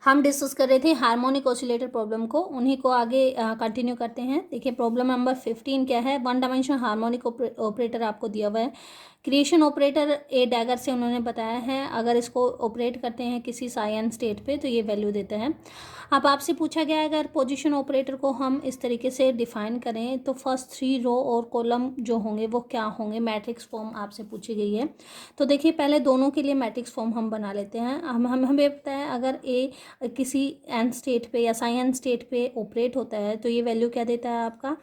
हम डिस्कस कर रहे थे हार्मोनिक ऑसिलेटर प्रॉब्लम को, उन्हीं को आगे कंटिन्यू करते हैं। देखिए प्रॉब्लम नंबर 15 क्या है। वन डायमेंशनल हार्मोनिक ऑपरेटर आपको दिया हुआ है। क्रिएशन ऑपरेटर ए डैगर से उन्होंने बताया है। अगर इसको ऑपरेट करते हैं किसी साइन स्टेट पे तो ये वैल्यू देता है। अब आपसे पूछा गया है अगर पोजीशन ऑपरेटर को हम इस तरीके से डिफाइन करें तो फर्स्ट 3 रो और कॉलम जो होंगे वो क्या होंगे, मैट्रिक्स फॉर्म आपसे पूछी गई है। तो देखिए पहले दोनों के लिए मैट्रिक्स फॉर्म हम बना लेते हैं। हमें पता है अगर ए किसी एन स्टेट पे या साइन स्टेट पे ऑपरेट होता है तो ये वैल्यू क्या देता है आपका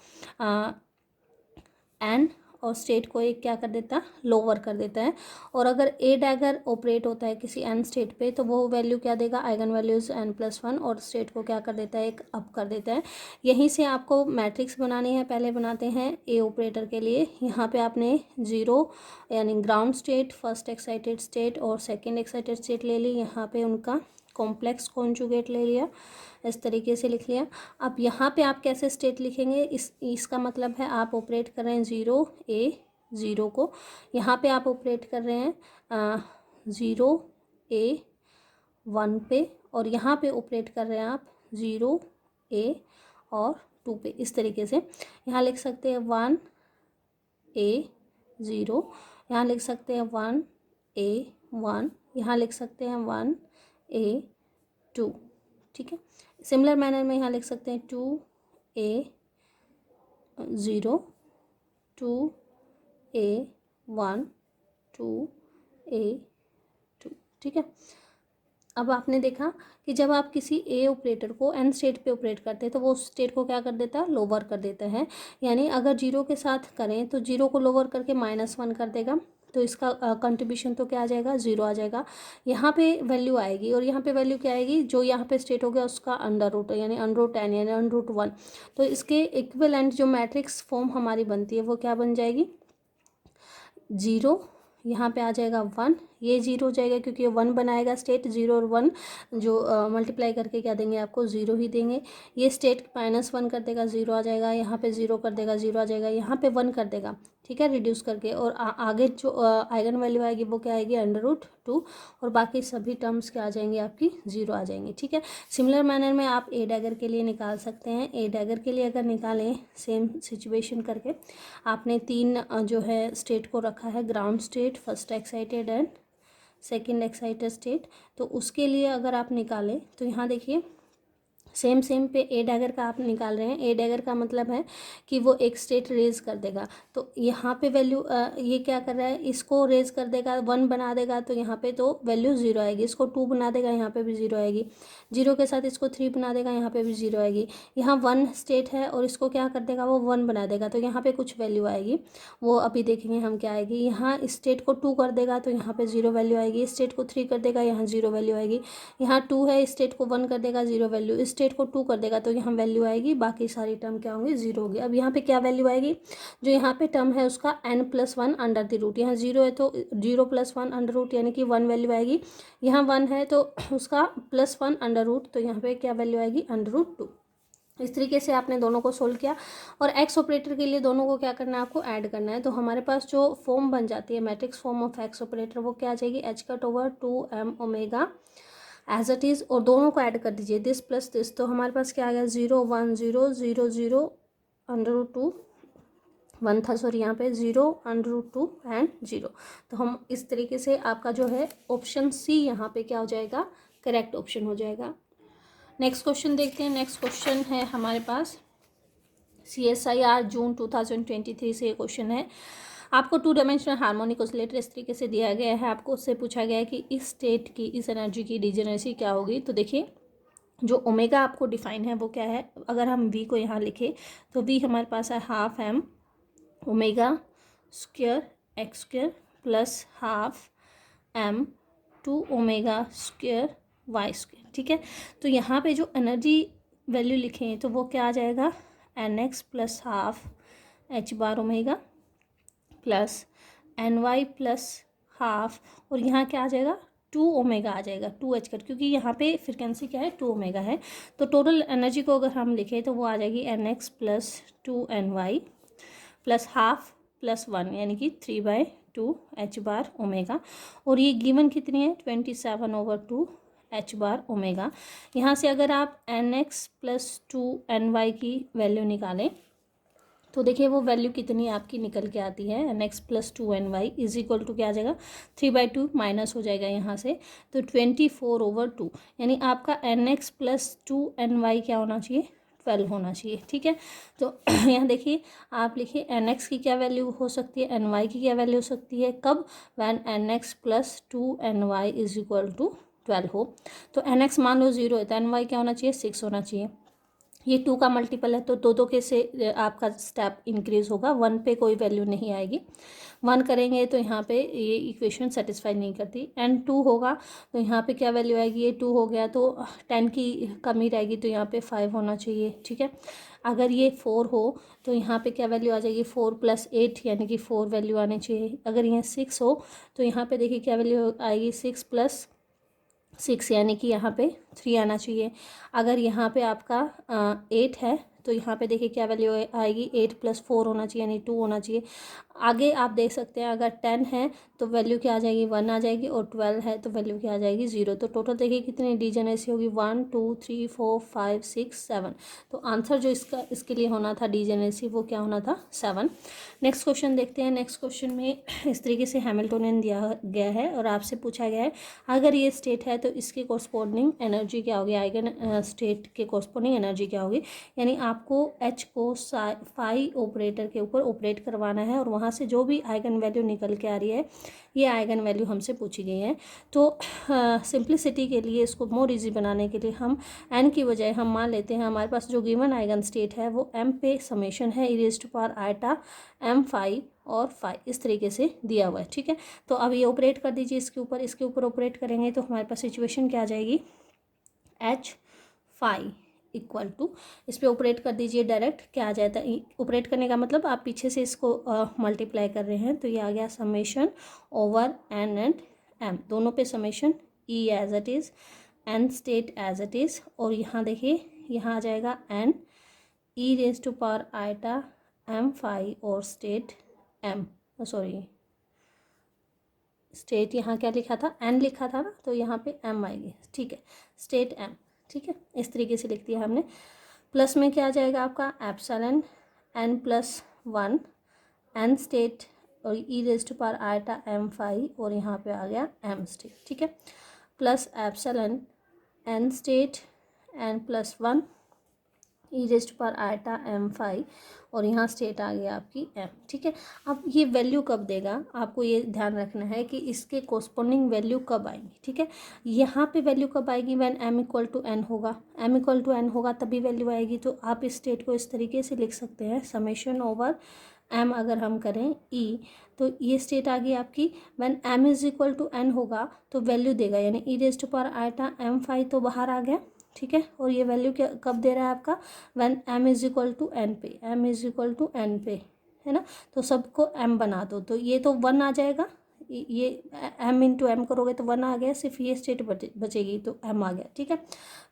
एन, और स्टेट को एक क्या कर देता है, लोअर कर देता है। और अगर ए डैगर ऑपरेट होता है किसी एन स्टेट पे तो वो वैल्यू क्या देगा, आइगन वैल्यूज n+1, और स्टेट को क्या कर देता है, एक अप कर देता है। यहीं से आपको मैट्रिक्स बनानी है। पहले बनाते हैं ए ऑपरेटर के लिए। यहाँ पे आपने 0 यानी ground state, first excited state और सेकेंड एक्साइटेड स्टेट ले ली। यहाँ पे उनका कॉम्प्लेक्स कॉन्जुगेट ले लिया, इस तरीके से लिख लिया। अब यहाँ पे आप कैसे स्टेट लिखेंगे, इसका मतलब है आप ऑपरेट कर रहे हैं 0 को, यहाँ पे आप ऑपरेट कर रहे हैं 0 A 1 पे, और यहाँ पे ऑपरेट कर रहे हैं आप 0 A और 2 पे। इस तरीके से यहाँ लिख सकते हैं 1 A 0, यहाँ लिख सकते हैं 1 A 1, यहाँ लिख सकते हैं 1 A 2। ठीक है, सिमिलर मैनर में यहाँ लिख सकते हैं 2 A 0 2 A 1 2 A 2। ठीक है, अब आपने देखा कि जब आप किसी ए ऑपरेटर को एन स्टेट पे ऑपरेट करते हैं तो वो स्टेट को क्या कर देता है, लोअर कर देता है। यानी अगर 0 के साथ करें तो 0 को लोअर करके -1 कर देगा, तो इसका कंट्रीब्यूशन तो क्या आ जाएगा, 0 आ जाएगा। यहाँ पे वैल्यू आएगी और यहाँ पे वैल्यू क्या आएगी, जो यहाँ पे स्टेट हो गया उसका अंडर रूट, यानी √10 यानी √1। तो इसके इक्विवेलेंट जो मैट्रिक्स फॉर्म हमारी बनती है वो क्या बन जाएगी, 0, यहाँ पे आ जाएगा 1, ये 0 हो जाएगा क्योंकि ये 1 बनाएगा स्टेट। 0 और 1 जो मल्टीप्लाई करके क्या देंगे आपको, 0 ही देंगे। ये स्टेट -1 कर देगा, 0 आ जाएगा। यहाँ पे 0 कर देगा, 0 आ जाएगा। यहाँ पे 1 कर देगा, ठीक है, रिड्यूस करके। और आगे जो आइगन वैल्यू आएगी वो क्या आएगी, √2, और बाकी सभी टर्म्स क्या आ जाएंगी आपकी, 0 आ जाएंगी। ठीक है, सिमिलर मैनर में आप ए डैगर के लिए निकाल सकते हैं। ए डैगर के लिए अगर निकालें सेम सिचुएशन करके, आपने 3 जो है स्टेट को रखा है, ground state, first excited and second excited state. तो उसके लिए अगर आप निकालें तो यहाँ देखिए सेम पे ए डैगर का आप निकाल रहे हैं। ए डैगर का मतलब है कि वो एक स्टेट रेज कर देगा, तो यहाँ पे वैल्यू ये क्या कर रहा है, इसको रेज कर देगा, 1 बना देगा तो यहाँ पे तो वैल्यू 0 आएगी। इसको 2 बना देगा, यहाँ पे भी 0 आएगी। 0 के साथ इसको 3 बना देगा, यहाँ पे भी 0 आएगी। यहाँ 1 स्टेट है और इसको क्या कर देगा, वो 1 बना देगा, तो यहाँ पे कुछ वैल्यू आएगी, वो अभी देखेंगे हम क्या आएगी। यहाँ स्टेट को 2 कर देगा तो यहाँ पे 0 वैल्यू आएगी। स्टेट को 3 कर देगा, यहाँ 0 वैल्यू आएगी। यहाँ 2 है, स्टेट को 1 कर देगा, 0 वैल्यू। स्टेट को 2 कर देगा तो यहाँ वैल्यू आएगी, बाकी सारी टर्म क्या होंगी, 0 होगी। अब यहाँ पे क्या वैल्यू आएगी, जो यहाँ पे टर्म है उसका n+1 अंडर द रूट। यहाँ 0 है तो 0 + 1 अंडर रूट, यानी कि 1 वैल्यू आएगी। यहाँ 1 है तो उसका +1 अंडर रूट, तो यहाँ पे क्या वैल्यू आएगी, √2। इस तरीके से आपने दोनों को सोल्व किया। और एक्स ऑपरेटर के लिए दोनों को क्या करना है, आपको ऐड करना है। तो हमारे पास जो फॉर्म बन जाती है matrix form of x operator, वो क्या आ जाएगी, H/2m एज इट इज़, और दोनों को ऐड कर दीजिए, दिस प्लस दिस। तो हमारे पास क्या आ गया, 0 1 0 0 0 √2, 1 था सॉरी, यहाँ पे 0 √2 एंड 0। तो हम इस तरीके से आपका जो है ऑप्शन सी यहाँ पे क्या हो जाएगा, करेक्ट ऑप्शन हो जाएगा। नेक्स्ट क्वेश्चन देखते हैं। नेक्स्ट क्वेश्चन है हमारे पास CSIR जून 2023 से ये क्वेश्चन है। आपको 2 डायमेंशनल हार्मोनिक ऑसिलेटर इस तरीके से दिया गया है। आपको उससे पूछा गया है कि इस स्टेट की, इस एनर्जी की डिजेनरेसी क्या होगी। तो देखिए जो ओमेगा आपको डिफाइन है वो क्या है, अगर हम V को यहाँ लिखें तो V हमारे पास है 1/2m ω² x² plus 1/2m 2ω² y²। ठीक है, तो यहाँ पे जो एनर्जी वैल्यू लिखें तो वो क्या आ जाएगा, nx + 1/2 h⁻ω प्लस ny + 1/2, और यहाँ क्या आ जाएगा, 2ω आ जाएगा, 2h कर, क्योंकि यहाँ पे फ्रिक्वेंसी क्या है, 2ω है। तो टोटल एनर्जी को अगर हम लिखें तो वो आ जाएगी nx + 2ny प्लस 1/2 + 1, यानी कि 3/2 h⁻ω। और ये गिवन कितनी है, 27/2 एच बार ओमेगा। यहाँ से अगर आप एन एक्स प्लस 2ny की वैल्यू निकालें तो देखिए वो वैल्यू कितनी आपकी निकल के आती है, n x plus 2ny is equal to क्या आ जाएगा, 3/2 माइनस हो जाएगा यहाँ से, तो 24/2, यानी आपका एन एक्स प्लस 2ny क्या होना चाहिए, 12 होना चाहिए। ठीक है, तो यहाँ देखिए आप लिखिए एन एक्स की क्या वैल्यू हो सकती है, एन वाई की क्या वैल्यू हो सकती है, कब, when n x plus 2ny is equal to 12 हो। तो एन एक्स मान लो 0 है तो एन वाई क्या होना चाहिए, 6 होना चाहिए। ये 2 का मल्टीपल है तो दो के से आपका स्टेप इंक्रीज होगा, 1 पे कोई वैल्यू नहीं आएगी। 1 करेंगे तो यहाँ पे ये इक्वेशन सेटिस्फाई नहीं करती। एंड 2 होगा तो यहाँ पे क्या वैल्यू आएगी, ये 2 हो गया तो 10 की कमी रहेगी तो यहाँ पे 5 होना चाहिए। ठीक है, अगर ये 4 हो तो यहाँ पे क्या वैल्यू आ जाएगी, 4 + 8 यानी कि 4 वैल्यू आनी चाहिए। अगर ये 6 हो तो यहाँ पे देखिए क्या वैल्यू आएगी, 6 + 6 यानी कि यहाँ पे 3 आना चाहिए। अगर यहाँ पे आपका 8 है तो यहाँ पे देखिए क्या वैल्यू आएगी, 8 + 4 होना चाहिए यानी 2 होना चाहिए। आगे आप देख सकते हैं अगर 10 है तो वैल्यू क्या आ जाएगी, 1 आ जाएगी, और 12 है तो वैल्यू क्या आ जाएगी, 0। तो टोटल देखिए कितनी डीजेनेसी होगी, 1 2 3 4 5 6 7। तो आंसर जो इसके लिए होना था डीजेनेसी वो क्या होना था, 7। नेक्स्ट क्वेश्चन देखते हैं। नेक्स्ट क्वेश्चन में इस तरीके से हैमिल्टोनियन दिया गया है और आपसे पूछा गया है अगर ये स्टेट है तो इसके कोरस्पॉन्डिंग एनर्जी क्या होगी, आइगन स्टेट के कोरस्पॉन्डिंग एनर्जी क्या होगी। यानी आपको एच को फाई ऑपरेटर के ऊपर ऑपरेट करवाना है और वहाँ से जो भी आइगन वैल्यू निकल के आ रही है ये आइगन वैल्यू हमसे पूछी गई है। तो सिंप्लिसिटी के लिए इसको मोर इजी बनाने के लिए हम एन की बजाय हम मान लेते हैं हमारे पास जो गिवन आइगन स्टेट है वो एम पे समेशन है e⁻⁴ एम फाई और फाई, इस तरीके से दिया हुआ है। ठीक है, तो अब ये ऑपरेट कर दीजिए इसके ऊपर ऑपरेट करेंगे तो हमारे पास सिचुएशन क्या आ जाएगी, एच फाई इक्वल टू, इस पर ऑपरेट कर दीजिए डायरेक्ट, क्या आ जाता है, ऑपरेट करने का मतलब आप पीछे से इसको मल्टीप्लाई कर रहे हैं तो ये आ गया summation over n and m, दोनों पे summation, e as it is, n state as it is, और यहाँ देखिए यहाँ आ जाएगा एन e⁻⁴ एम फाई और स्टेट एम, सॉरी स्टेट यहाँ क्या लिखा था, एन लिखा था ना तो यहाँ पे एम आएगी। ठीक है, स्टेट एम, ठीक है, इस तरीके से लिख दिया हमने। प्लस में क्या आ जाएगा आपका एप्सिलॉन एन + 1 एन स्टेट और e⁻⁴ एम फाई और यहाँ पे आ गया एम स्टेट। ठीक है, plus epsilon n state n + 1 e⁻⁴ m phi और यहाँ स्टेट आ गया आपकी एम। ठीक है, अब ये वैल्यू कब देगा, आपको ये ध्यान रखना है कि इसके कोरस्पॉन्डिंग वैल्यू कब आएंगी। ठीक है, यहाँ पे वैल्यू कब आएगी, व्हेन m = n होगा, m = n होगा तभी वैल्यू आएगी। तो आप इस स्टेट को इस तरीके से लिख सकते हैं, समेशन ओवर m अगर हम करें e, तो ये स्टेट आ गई आपकी, व्हेन m = n होगा तो वैल्यू देगा, यानी e⁻⁴ एम फाई तो बाहर आ गया। ठीक है, और ये वैल्यू क्या कब दे रहा है आपका, व्हेन m = n पे, m = n पे, है ना, तो सबको m बना दो तो ये तो 1 आ जाएगा, ये m × m करोगे तो 1 आ गया, सिर्फ ये स्टेट बचेगी तो m आ गया। ठीक है,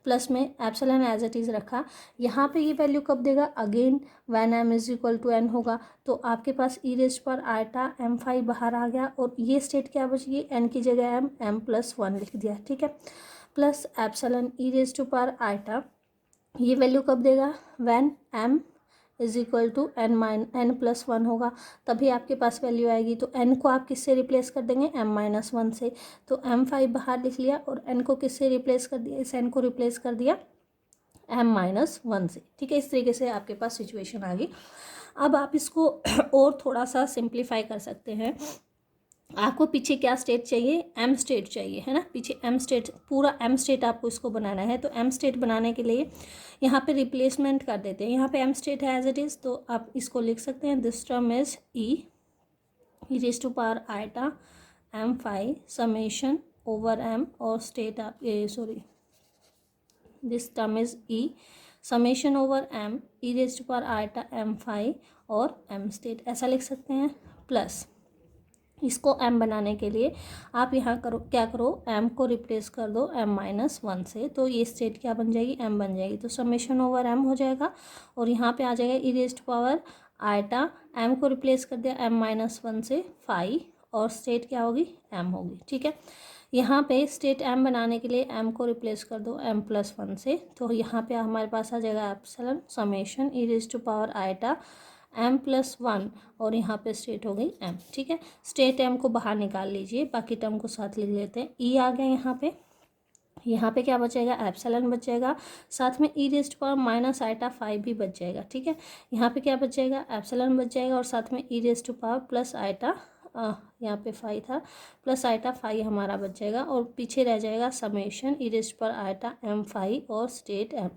प्लस में एप्सिलॉन एज इट इज़ रखा, यहाँ पे ये वैल्यू कब देगा, अगेन व्हेन m = n होगा तो आपके पास e⁻⁴ एम फाई बाहर आ गया और ये स्टेट क्या बच गई, n की जगह m + 1 लिख दिया। ठीक है, प्लस एप्सिलॉन e⁻⁴ ये वैल्यू कब देगा, व्हेन m n + 1 होगा तभी आपके पास वैल्यू आएगी। तो n को आप किससे रिप्लेस कर देंगे, m - 1 से, तो m फाई बाहर लिख लिया और n को किससे रिप्लेस कर दिया, इस n को रिप्लेस कर दिया m - 1 से। ठीक है, इस तरीके से आपके पास सिचुएशन आ गई। अब आप इसको और थोड़ा सा सिंप्लीफाई कर सकते हैं। आपको पीछे क्या स्टेट चाहिए, एम स्टेट चाहिए, है ना, पीछे एम स्टेट, पूरा एम स्टेट आपको इसको बनाना है। तो एम स्टेट बनाने के लिए यहाँ पे रिप्लेसमेंट कर देते हैं, यहाँ पे एम स्टेट है एज इट इज़ तो आप इसको लिख सकते हैं, this term is e⁻⁴ m phi summation over m और स्टेट आप sorry this term is e summation over m e⁻⁴ m phi और एम स्टेट, ऐसा लिख सकते हैं। प्लस इसको m बनाने के लिए आप यहाँ करो, क्या करो, m को रिप्लेस कर दो m - 1 से, तो ये स्टेट क्या बन जाएगी, m बन जाएगी। तो समेशन ओवर m हो जाएगा और यहाँ पे आ जाएगा e⁻⁴ m को रिप्लेस कर दिया m - 1 से फाई और स्टेट क्या होगी, m होगी। ठीक है, यहाँ पे स्टेट m बनाने के लिए m को रिप्लेस कर दो m+1 से, तो यहाँ पे हमारे पास आ जाएगा epsilon summation e raise to power eta m+1 और यहाँ पे स्टेट हो गई m। ठीक है, स्टेट m को बाहर निकाल लीजिए, बाकी टर्म को साथ लिख लेते हैं। e आ गया यहाँ पे क्या बचेगा, एप्सिलॉन बचेगा, साथ में e raise to power minus eta 5 भी बच जाएगा। ठीक है, यहाँ पे क्या बच जाएगा, एप्सिलॉन बच जाएगा और साथ में e raise to power plus eta, यहाँ पे 5 था, प्लस आइटा 5 हमारा बच जाएगा और पीछे रह जाएगा summation e raise to power eta m5 और स्टेट m,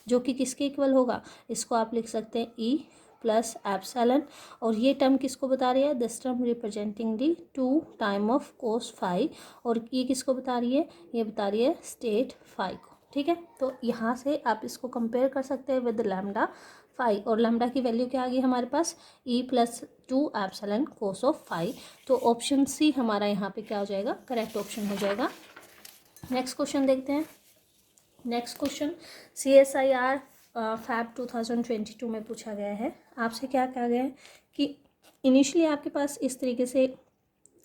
जो कि किसके इक्वल होगा, इसको आप लिख सकते हैं ई प्लस एप्सिलॉन, और ये टर्म किसको बता रही है, this term representing the 2 time of cos 5, और ये किसको बता रही है, ये बता रही है स्टेट 5 को। ठीक है, तो यहाँ से आप इसको कंपेयर कर सकते हैं विद लैम्डा 5, और लैम्डा की वैल्यू क्या आ गई हमारे पास, e plus 2 epsilon cos of 5। तो ऑप्शन सी हमारा यहाँ पे क्या हो जाएगा, करेक्ट ऑप्शन हो जाएगा। नेक्स्ट क्वेश्चन देखते हैं। नेक्स्ट क्वेश्चन CSIR फैब 2022 में पूछा गया है। आपसे क्या कहा गया है कि इनिशियली आपके पास इस तरीके से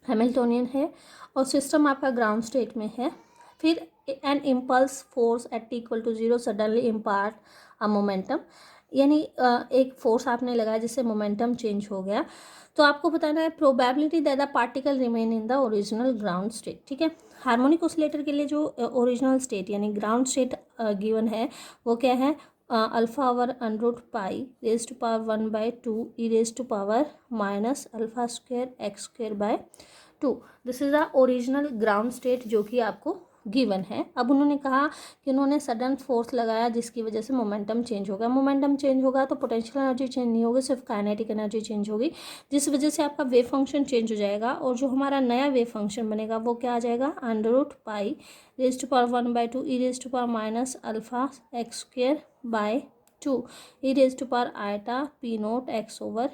हैमिल्टोनियन है और सिस्टम आपका ग्राउंड स्टेट में है, फिर an impulse force at t=0 suddenly impart a momentum, यानी एक फोर्स आपने लगाया जिससे मोमेंटम चेंज हो गया। तो आपको बताना है probability that the particle remain in the original ground state. ठीक है, हार्मोनिक ऑसिलेटर के लिए जो ओरिजिनल स्टेट यानी ग्राउंड स्टेट गिवन है वो क्या है, अल्फा ओवर √पाई raise to power 1/2 e raise to power minus alpha square x square by 2। This is the original ground state जो कि आपको गिवन है। अब उन्होंने कहा कि उन्होंने सडन फोर्स लगाया जिसकी वजह से मोमेंटम चेंज होगा। मोमेंटम चेंज होगा तो पोटेंशियल एनर्जी चेंज नहीं होगी, सिर्फ काइनेटिक एनर्जी चेंज होगी, जिस वजह से आपका वेव फंक्शन चेंज हो जाएगा, और जो हमारा नया वेव फंक्शन बनेगा वो क्या आ जाएगा, √पाई raise to power 1/2 e raise to power minus alpha x square by 2 e raise to power eta P0x/h।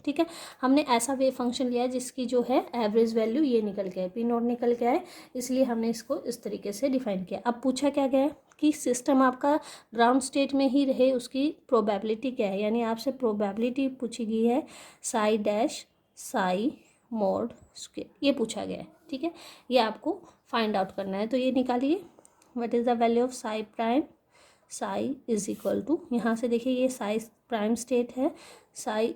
ठीक है, हमने ऐसा वेव फंक्शन लिया है जिसकी जो है एवरेज वैल्यू ये निकल के है, P0 निकल के आए, इसलिए हमने इसको इस तरीके से डिफाइन किया। अब पूछा क्या गया है कि सिस्टम आपका ग्राउंड स्टेट में ही रहे, उसकी प्रोबेबिलिटी क्या है, यानी आपसे प्रोबेबिलिटी पूछी गई है Sai dash Sai mod square, ये पूछा गया है। ठीक है, ये आपको फाइंड आउट करना है, तो ये निकालिए, what is the value of psi prime, psi is equal to, यहाँ से देखिए ये साई प्राइम स्टेट है, साई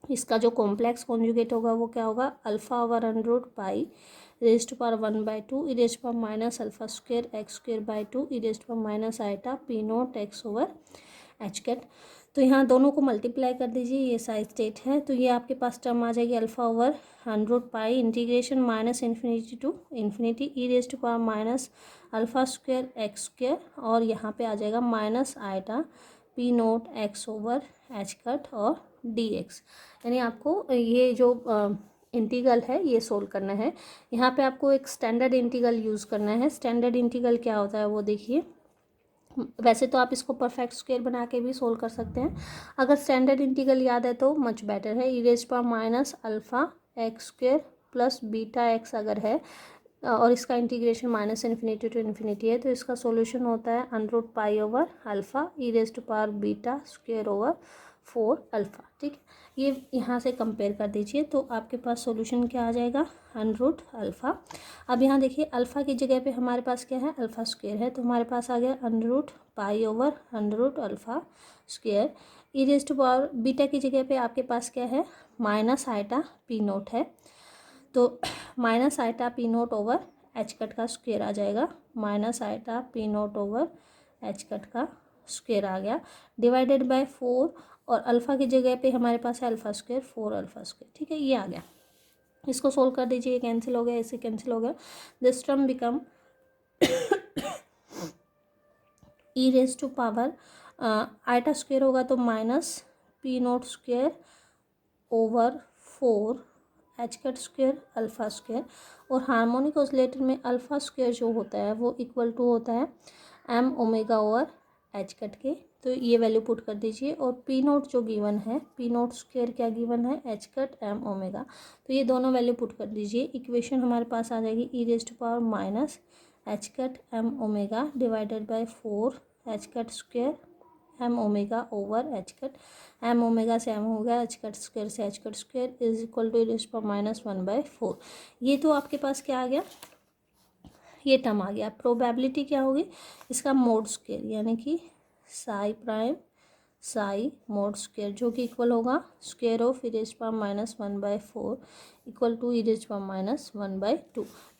इसका जो कॉम्प्लेक्स कॉन्जुगेट होगा वो क्या होगा, अल्फा ओवर √पाई raise to power 1/2 e raise to power minus alpha square x square by 2 e raise to power minus eta P0x/h। तो यहाँ दोनों को मल्टीप्लाई कर दीजिए, ये साई स्टेट है, तो ये आपके पास टर्म आ जाएगी अल्फा ओवर √पाई integration minus infinity to infinity e raise to power minus alpha square x square, और यहाँ पे आ जाएगा माइनस आइटा P0x/h और dx, यानी आपको ये जो इंटीग्रल है ये सोल्व करना है। यहाँ पे आपको एक स्टैंडर्ड इंटीग्रल यूज़ करना है। स्टैंडर्ड इंटीग्रल क्या होता है वो देखिए, वैसे तो आप इसको परफेक्ट स्क्वायर बना के भी सोल्व कर सकते हैं, अगर स्टैंडर्ड इंटीग्रल याद है तो मच बेटर है। E raise power minus alpha x square plus beta x अगर है, और इसका integration minus infinity to infinity है, तो इसका सॉल्यूशन होता है √पाई over alpha e raise to power beta square over 4 alpha. ठीक है, ये यहाँ से कंपेयर कर दीजिए, तो आपके पास सॉल्यूशन क्या आ जाएगा, √अल्फ़ा। अब यहाँ देखिए अल्फ़ा की जगह पे हमारे पास क्या है, अल्फ़ा स्क्वायर है, तो हमारे पास आ गया √पाई ओवर √अल्फ़ा square. E raise to power beta की जगह पे आपके पास क्या है, माइनस आइटा P0 है, तो minus eta P0 over h cut का स्क्वायर आ जाएगा, minus eta P0 over h cut का स्क्वायर आ गया, डिवाइडेड बाय 4, और अल्फ़ा की जगह पे हमारे पास है अल्फ़ा स्क्वायर 4 अल्फ़ा स्क्वायर। ठीक है, ये आ गया, इसको सोल्व कर दीजिए, कैंसिल हो गया, ऐसे कैंसिल हो गया, this term become e raise to power eta square होगा तो minus P0 square over 4 h cut square alpha square, और हार्मोनिक ऑसिलेटर में अल्फ़ा स्क्वायर जो होता है वो इक्वल टू होता है m omega over h cut के, तो ये वैल्यू पुट कर दीजिए, और P0 जो गिवन है, P0 स्क्वायर क्या गिवन है, h कट m ओमेगा, तो ये दोनों वैल्यू पुट कर दीजिए, इक्वेशन हमारे पास आ जाएगी e raise to power minus h cut m omega divided by 4 h cut square M omega over H cut, M omega से एम हो गया, एच कट स्क्वायर से H cut square is equal to e⁻⁻⁴। ये तो आपके पास क्या आ गया, ये टर्म आ गया। प्रोबेबिलिटी क्या होगी, इसका मोड स्क्वायर यानी कि Sai prime Sai mode square, जो कि इक्वल होगा square of e⁻⁻⁴ equal to e⁻⁻⁴।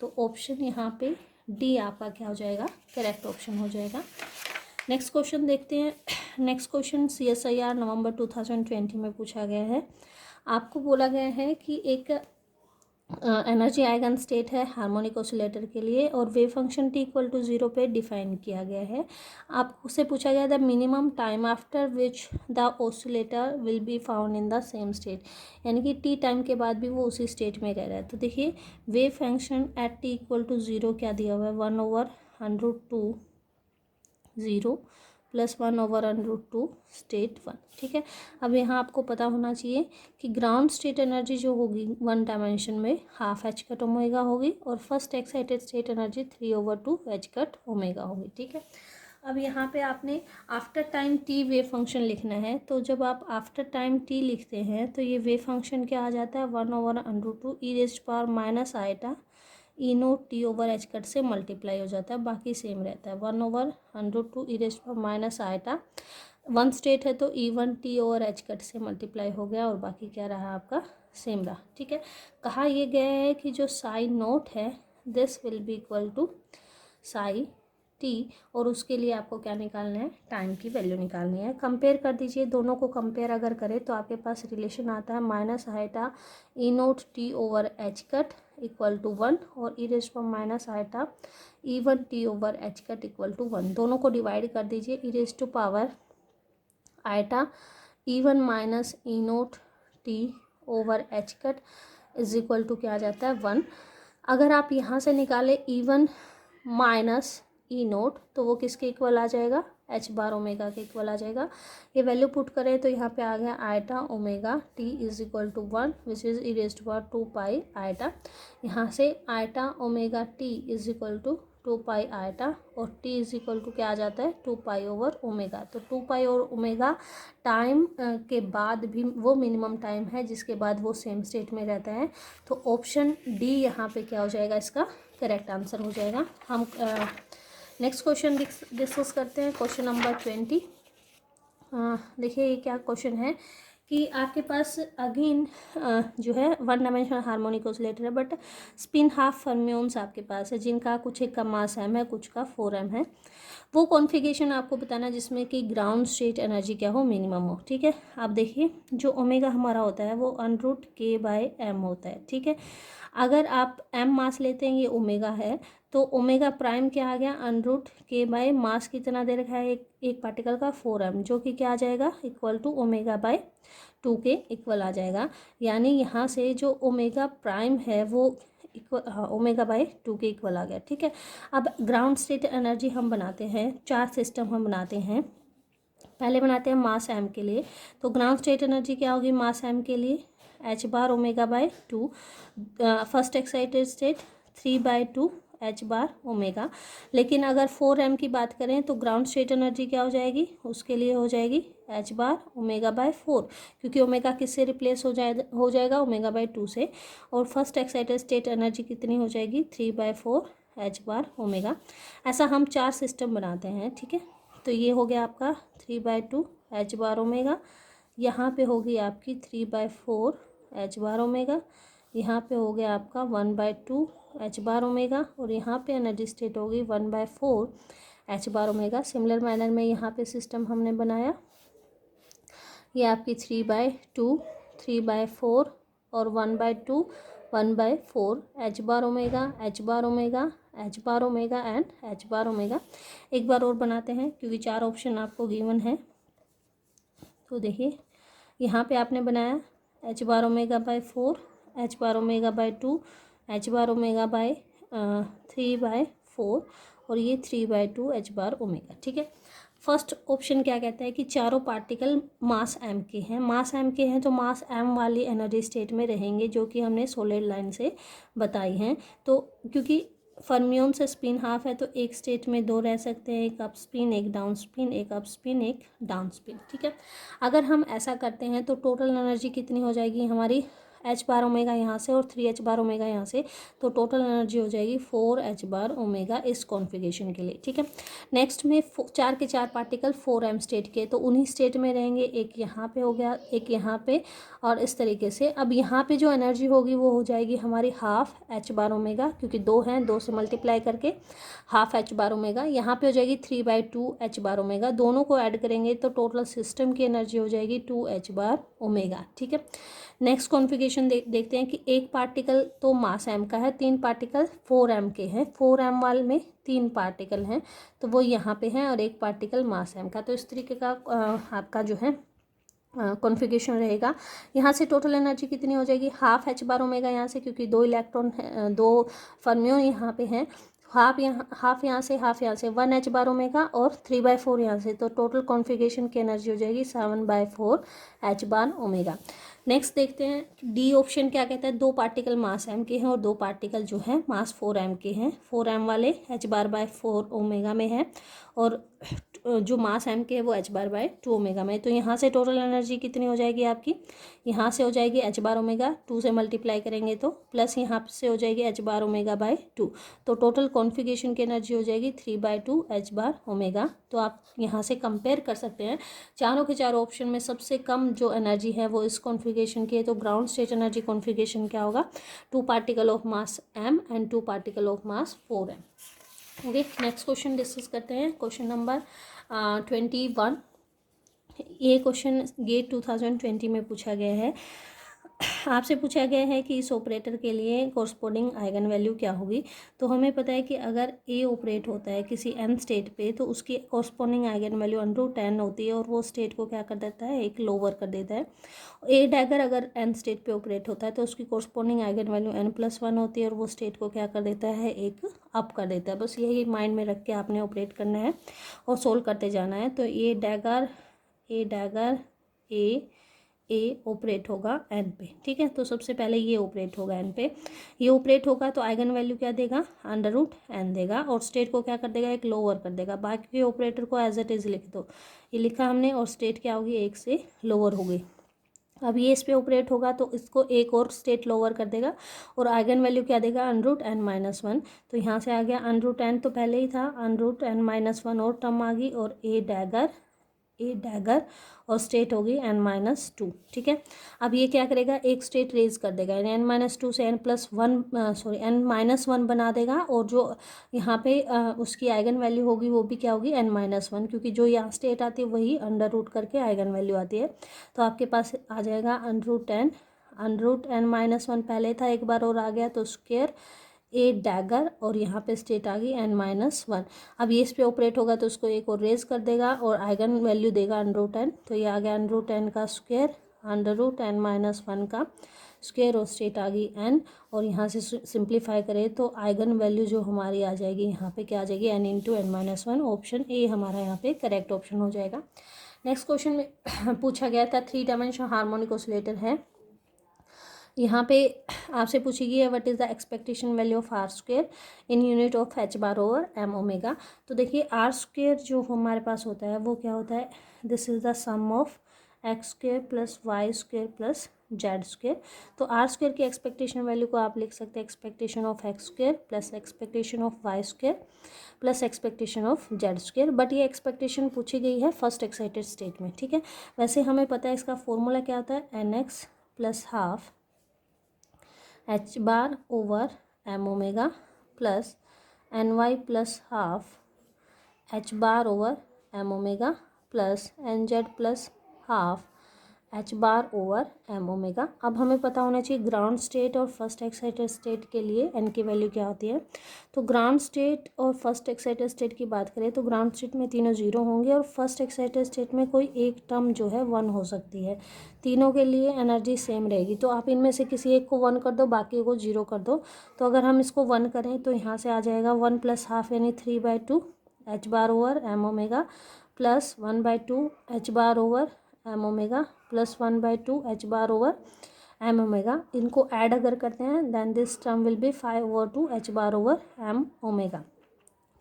तो ऑप्शन यहाँ पे डी आपका क्या हो जाएगा, करेक्ट ऑप्शन हो जाएगा। नेक्स्ट क्वेश्चन देखते हैं। नेक्स्ट क्वेश्चन CSIR नवंबर 2020 में पूछा गया है। आपको बोला गया है कि एक एनर्जी आइगन स्टेट है हार्मोनिक ऑसिलेटर के लिए और wave function t equal to 0 पे डिफाइन किया गया है। आपसे पूछा गया the minimum time after which the oscillator will be found in the same state, यानी कि t टाइम के बाद भी वो उसी स्टेट में रह रहा है। तो देखिए wave function at t equal to 0 क्या दिया हुआ है, 1/√2 0 प्लस 1/√2 स्टेट 1, ठीक है। अब यहाँ आपको पता होना चाहिए कि ग्राउंड स्टेट एनर्जी जो होगी 1 डायमेंशन में हाफ एच कट ओमेगा होगी और first excited state energy 3/2 H cut omega होगी, ठीक है। अब यहाँ पे आपने after time T wave function लिखना है, तो जब आप आफ्टर टाइम टी लिखते हैं तो ये वेव फंक्शन क्या आ जाता है, 1/√2 e⁻⁻⁴ E0 over H cut से मल्टीप्लाई हो जाता है, बाकी सेम रहता है 1/√2 e⁻⁻⁴। वन स्टेट है तो E1 ओवर एच कट से मल्टीप्लाई हो गया और बाकी क्या रहा आपका सेम रहा, ठीक है। कहा यह गया है कि जो साई नोट है this will be equal to psi t, और उसके लिए आपको क्या निकालना है, टाइम की वैल्यू निकालनी है। कंपेयर कर दीजिए, दोनों को कंपेयर अगर करें तो आपके पास रिलेशन आता है -i E0 over H cut equal to 1 और e⁻⁻⁴ E1 over H cut equal to 1। दोनों को डिवाइड कर दीजिए, e⁻⁻⁴ E1 minus E0 over H cut is equal to क्या आ जाता है 1। अगर आप यहाँ से निकालें E1 माइनस E0 तो वो किसके इक्वल आ जाएगा, h बार ओमेगा के इक्वल आ जाएगा। ये वैल्यू पुट करें तो यहाँ पे आ गया iota omega t is equal to 1 which is e⁻² pi iota. यहाँ से iota omega t is equal to 2 pi iota और t इज इक्वल टू क्या आ जाता है 2 पाई ओवर ओमेगा। तो 2 पाई और ओमेगा टाइम के बाद भी वो मिनिमम टाइम है जिसके बाद वो सेम स्टेट में रहता है। तो ऑप्शन डी यहाँ पे क्या हो जाएगा, इसका करेक्ट आंसर हो जाएगा। हम नेक्स्ट क्वेश्चन डिस्कस करते हैं, क्वेश्चन नंबर 20। देखिए ये क्या क्वेश्चन है कि आपके पास अगेन जो है 1 डायमेंशनल हार्मोनिक ऑसिलेटर है बट स्पिन हाफ फर्मियोन्स आपके पास है जिनका कुछ एक का मास m है, कुछ का 4m है। वो कॉन्फ़िगरेशन आपको बताना जिसमें कि ग्राउंड स्टेट एनर्जी क्या हो, मिनिमम हो, ठीक है। आप देखिए जो ओमेगा हमारा होता है वो √k/m होता है, ठीक है। अगर आप m मास लेते हैं, ये ओमेगा है, तो ओमेगा प्राइम क्या आ गया, √k/ मास कितना दे रखा है एक पार्टिकल का 4m, जो कि क्या आ जाएगा इक्वल टू ओमेगा/2 के इक्वल आ जाएगा। यानी यहाँ से जो ओमेगा प्राइम है वो ओमेगा/2 के इक्वल आ गया, ठीक है। अब ग्राउंड स्टेट एनर्जी हम बनाते हैं, 4 सिस्टम हम बनाते हैं। पहले बनाते हैं मास m के लिए, तो ग्राउंड स्टेट एनर्जी क्या होगी मास m के लिए, h बार ओमेगा/2, फर्स्ट एक्साइटेड स्टेट 3/2 h बार ओमेगा। लेकिन अगर 4m की बात करें तो ग्राउंड स्टेट एनर्जी क्या हो जाएगी, उसके लिए हो जाएगी h बार ओमेगा/4, क्योंकि ओमेगा किससे रिप्लेस हो जाएगा ओमेगा/2 से। और फर्स्ट एक्साइटेड स्टेट एनर्जी कितनी हो जाएगी 3/4 h बार ओमेगा। ऐसा हम 4 सिस्टम बनाते हैं, ठीक है। तो ये हो गया आपका 3/2 h बार ओमेगा, यहाँ पे होगी आपकी 3/4 h बार ओमेगा, यहाँ पे हो गया आपका 1/2 h बार ओमेगा और यहाँ पे एनर्जी स्टेट होगी 1/4 h बार ओमेगा। सिमिलर मैनर में यहाँ पे सिस्टम हमने बनाया, ये आपकी 3/2 3/4 और 1/2 1/4 h bar omega h bar omega h bar omega and h bar omega. एक बार और बनाते हैं क्योंकि 4 ऑप्शन आपको गिवन है। तो देखिए यहाँ पे आपने बनाया h बार ओमेगा/4 h बार ओमेगा/2 h बार ओमेगा/3/4 और ये 3/2 h बार ओमेगा, ठीक है। फर्स्ट ऑप्शन क्या कहता है कि चारों पार्टिकल मास m के हैं, मास m के हैं तो मास m वाली एनर्जी स्टेट में रहेंगे, जो कि हमने सॉलिड लाइन से बताई हैं। तो क्योंकि फर्मियोन से स्पिन हाफ है, तो एक स्टेट में दो रह सकते हैं, एक अप स्पिन, एक डाउन स्पिन, एक अप स्पिन, एक डाउन स्पिन, ठीक है। अगर हम ऐसा करते हैं तो टोटल एनर्जी कितनी हो जाएगी हमारी, एच बार ओमेगा यहाँ से और 3 एच बार ओमेगा यहाँ से, तो टोटल एनर्जी हो जाएगी 4 एच बार ओमेगा इस कॉन्फ़िगरेशन के लिए, ठीक है। नेक्स्ट में 4 के 4 पार्टिकल 4m स्टेट के, तो उन्हीं स्टेट में रहेंगे, एक यहाँ पे हो गया, एक यहाँ पे, और इस तरीके से। अब यहाँ पे जो एनर्जी होगी वो हो जाएगी हमारी हाफ एच बार ओमेगा, क्योंकि दो हैं, दो से मल्टीप्लाई करके हाफ एच बार ओमेगा। यहाँ पे हो जाएगी 3/2 एच बार ओमेगा, दोनों को ऐड करेंगे तो टोटल सिस्टम की एनर्जी हो जाएगी 2 एच बार ओमेगा, ठीक है। नेक्स्ट कॉन्फ़िगरेशन देखते हैं कि एक पार्टिकल तो मास m का है, 3 पार्टिकल 4m के हैं, 4m वाले में 3 पार्टिकल हैं, तो वो यहाँ पे हैं, और एक पार्टिकल मास m का। तो इस तरीके का आपका जो है कॉन्फ़िगरेशन रहेगा। यहाँ से टोटल एनर्जी कितनी हो जाएगी, हाफ एच बार ओमेगा यहाँ से, क्योंकि 2 इलेक्ट्रॉन है, 2 फर्मियोन यहाँ पे हैं, हाफ यहाँ से, हाफ यहाँ से, 1 एच बार ओमेगा और 3/4 यहाँ से, तो टोटल कॉन्फ़िगरेशन की एनर्जी हो जाएगी 7/4 एच बार ओमेगा। नेक्स्ट देखते हैं डी ऑप्शन क्या कहता है, 2 पार्टिकल मास m के हैं और 2 पार्टिकल जो हैं मास 4m के हैं, 4m वाले h/4 ओमेगा में है, और जो मास m के है वो h/2 ओमेगा में। तो यहाँ से टोटल एनर्जी कितनी हो जाएगी आपकी, यहाँ से हो जाएगी h बार ओमेगा, 2 से मल्टीप्लाई करेंगे तो, प्लस यहाँ से हो जाएगी h बार ओमेगा बाय 2, तो टोटल कॉन्फ़िगरेशन की एनर्जी हो जाएगी 3/2 h बार ओमेगा। तो आप यहाँ से कंपेयर कर सकते हैं, चारों के चारों ऑप्शन में सबसे कम जो एनर्जी है वो इस कॉन्फ़िगरेशन की है, तो ग्राउंड स्टेट एनर्जी कॉन्फ़िगरेशन क्या होगा, 2 particle of mass m and 2 particle of mass 4m। Okay, next question discuss करते हैं, क्वेश्चन नंबर 21। ये क्वेश्चन गेट 2020 में पूछा गया है। आपसे पूछा गया है कि इस ऑपरेटर के लिए कोरस्पोंडिंग आइगन वैल्यू क्या होगी। तो हमें पता है कि अगर ए ऑपरेट होता है किसी n स्टेट पे, तो उसकी कोरस्पोंडिंग आइगन वैल्यू √n होती है, और वो स्टेट को क्या कर देता है, एक लोअर कर देता है। ए डैगर अगर n स्टेट पे ऑपरेट होता है तो उसकी कोरस्पोंडिंग आइगन वैल्यू n+1 होती है, और वो स्टेट को क्या कर देता है, एक अप कर देता है। बस यही माइंड में रख के आपने ऑपरेट करना है और सोल्व करते जाना है। तो ए डैगर ए ऑपरेट होगा एन पे, ठीक है। तो सबसे पहले ये ऑपरेट होगा एन पे, ये ऑपरेट होगा तो आइगन वैल्यू क्या देगा, √n देगा, और स्टेट को क्या कर देगा, एक लोअर कर देगा। बाकी ऑपरेटर को एज इट इज़ लिख दो, ये लिखा हमने, और स्टेट क्या होगी, एक से लोअर होगी। अब ये इस पे ऑपरेट होगा तो इसको एक और स्टेट लोअर कर देगा, और आइगन वैल्यू क्या देगा, √n-1। तो यहाँ से आ गया √n, तो पहले ही था, √n-1 और टर्म आ गई, और ए डैगर और स्टेट होगी n-2, ठीक है। अब ये क्या करेगा, एक स्टेट रेज कर देगा, यानी n-2 से n+1 बना देगा, और जो यहाँ पे उसकी आइगन वैल्यू होगी वो भी क्या होगी, n-1, क्योंकि जो यहाँ स्टेट आती है वही अंडर रूट करके आइगन वैल्यू आती है। तो आपके पास आ जाएगा √n-1 पहले था, एक बार और आ गया, तो स्क्वायर ए डैगर, और यहाँ पे स्टेट आ गई n-1। अब ये इस पे ऑपरेट होगा तो उसको एक और रेज कर देगा, और आइगन वैल्यू देगा √n, तो ये आ गया √n का स्क्वायर, √n-1 का स्क्वायर, और स्टेट आ गई n, और यहाँ से सिंप्लीफाई करें तो आइगन वैल्यू जो हमारी आ जाएगी यहाँ पे क्या आ जाएगी, n × n-1। ऑप्शन ए हमारा यहाँ पे करेक्ट ऑप्शन हो जाएगा। नेक्स्ट क्वेश्चन में पूछा गया था 3 डायमेंशनल हार्मोनिक ऑसिलेटर है। यहाँ पे आपसे पूछेगी है what is the expectation value of r² in unit of h/m omega. तो देखिए r² जो हमारे पास होता है वो क्या होता है, this is the sum of x² + y² + z²। तो r² की एक्सपेक्टेशन वैल्यू को आप लिख सकते हैं expectation of x² + expectation of y² + expectation of z²। But ये एक्सपेक्टेशन पूछी गई है फर्स्ट एक्साइटेड स्टेट में, ठीक है। वैसे हमें पता है इसका फॉर्मूला क्या होता है, nx + ½ h/m omega plus ny + ½ h/m omega plus nz + ½ h/m omega. अब हमें पता होना चाहिए ग्राउंड स्टेट और फर्स्ट एक्साइटेड स्टेट के लिए n की वैल्यू क्या होती है। तो ग्राउंड स्टेट और फर्स्ट एक्साइटेड स्टेट की बात करें तो ग्राउंड स्टेट में तीनों 0 होंगे, और फर्स्ट एक्साइटेड स्टेट में कोई एक टर्म जो है 1 हो सकती है। तीनों के लिए एनर्जी सेम रहेगी, तो आप इनमें से किसी एक को 1 कर दो, बाकी को 0 कर दो। तो अगर हम इसको 1 करें तो यहाँ से आ जाएगा 1 + ½ यानी 3/2 h/m omega plus 1/2 h/m omega plus 1/2 h/m m omega, इनको ऐड अगर करते हैं then this term will be 5/2 h bar over m omega,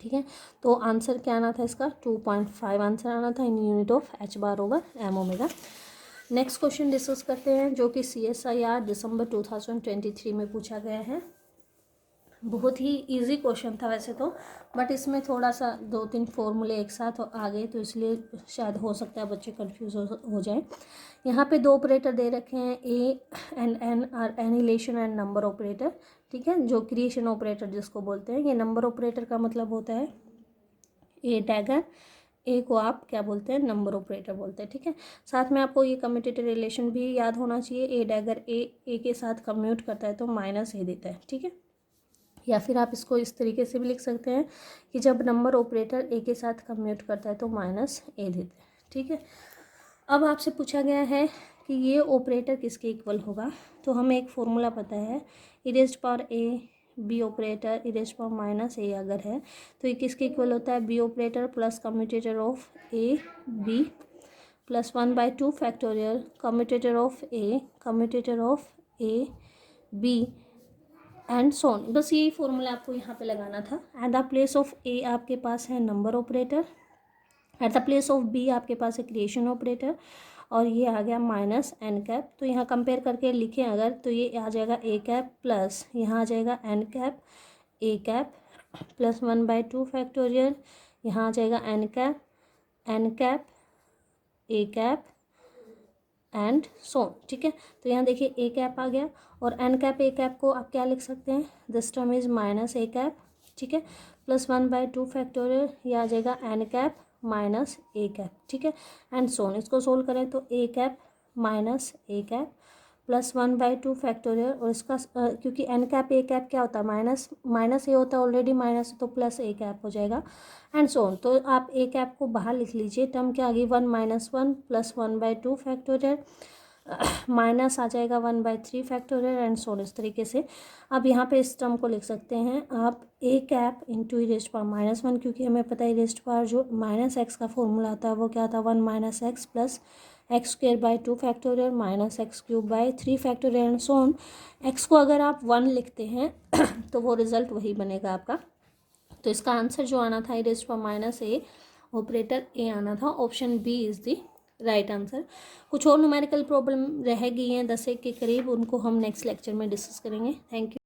ठीक है। तो आंसर क्या आना था इसका 2.5 आंसर आना था in unit of h bar over m omega. Next question discuss करते हैं जो कि CSIR दिसंबर 2023 में पूछा गया है। बहुत ही इजी क्वेश्चन था वैसे तो, बट इसमें थोड़ा सा 2-3 फॉर्मूले एक साथ आ गए तो इसलिए शायद हो सकता है बच्चे कंफ्यूज हो जाए। यहाँ पे दो ऑपरेटर दे रखे हैं a and n are annihilation and number operator, ठीक है, जो क्रिएशन ऑपरेटर जिसको बोलते हैं। ये नंबर ऑपरेटर का मतलब होता है ए डैगर, ए को आप क्या बोलते हैं नंबर ऑपरेटर बोलते हैं, ठीक है। साथ में आपको ये कम्यूटेटर रिलेशन भी याद होना चाहिए, ए डैगर ए के साथ कम्यूट करता है तो माइनस ए देता है, ठीक है। या फिर आप इसको इस तरीके से भी लिख सकते हैं कि जब नंबर ऑपरेटर ए के साथ कम्यूट करता है तो माइनस ए देता है, ठीक है। अब आपसे पूछा गया है कि ये ऑपरेटर किसके इक्वल होगा, तो हमें एक फॉर्मूला पता है, e raised power A B operator e raised power minus A अगर है तो ये किसके इक्वल होता है, B operator plus commutator of A B plus 1/2 factorial commutator of A B and so on. बस यही फॉर्मूला आपको यहाँ पे लगाना था। At the place of A आपके पास है number operator, at the place of B आपके पास है क्रिएशन ऑपरेटर, और ये आ गया माइनस एन कैप। तो यहाँ कंपेयर करके लिखें अगर तो ये आ जाएगा ए कैप प्लस यहाँ आ जाएगा N cap A cap plus 1/2 factorial, यहाँ आ जाएगा N cap A cap and so on, ठीक है। तो यहाँ देखिए ए कैप आ गया और एन कैप ए कैप को आप क्या लिख सकते हैं, this term is minus A cap, ठीक है, प्लस 1/2 फैक्टोरियल, ये आ जाएगा N cap minus A cap, ठीक है, एंड सोन। इसको सोल्व करें तो A cap minus A cap plus 1/2 factorial, और इसका क्योंकि एन कैप ए कैप क्या होता है माइनस ए होता है ऑलरेडी माइनस, तो प्लस ए कैप हो जाएगा एंड सो ऑन। तो आप ए कैप को बाहर लिख लीजिए, टर्म क्या आ गई 1 - 1 प्लस 1/2 फैक्टोरियल माइनस आ जाएगा 1/3 फैक्टोरियल एंड सो ऑन, इस तरीके से। अब यहाँ पे इस टर्म को लिख सकते हैं आप A cap into E raised power -1, क्योंकि हमें पता है ई रेज़्ड पावर जो माइनस एक्स का फॉर्मूला आता है वो क्या था 1 - x plus x² 2 factorial minus x³ 3 factorial and so on. X को अगर आप 1 लिखते हैं तो वो रिजल्ट वही बनेगा आपका। तो इसका आंसर जो आना था e raised power -a operator a आना था, option B is the right answer. कुछ और न्यूमेरिकल प्रॉब्लम रह गई हैं 10 के करीब, उनको हम नेक्स्ट लेक्चर में डिस्कस करेंगे। Thank you.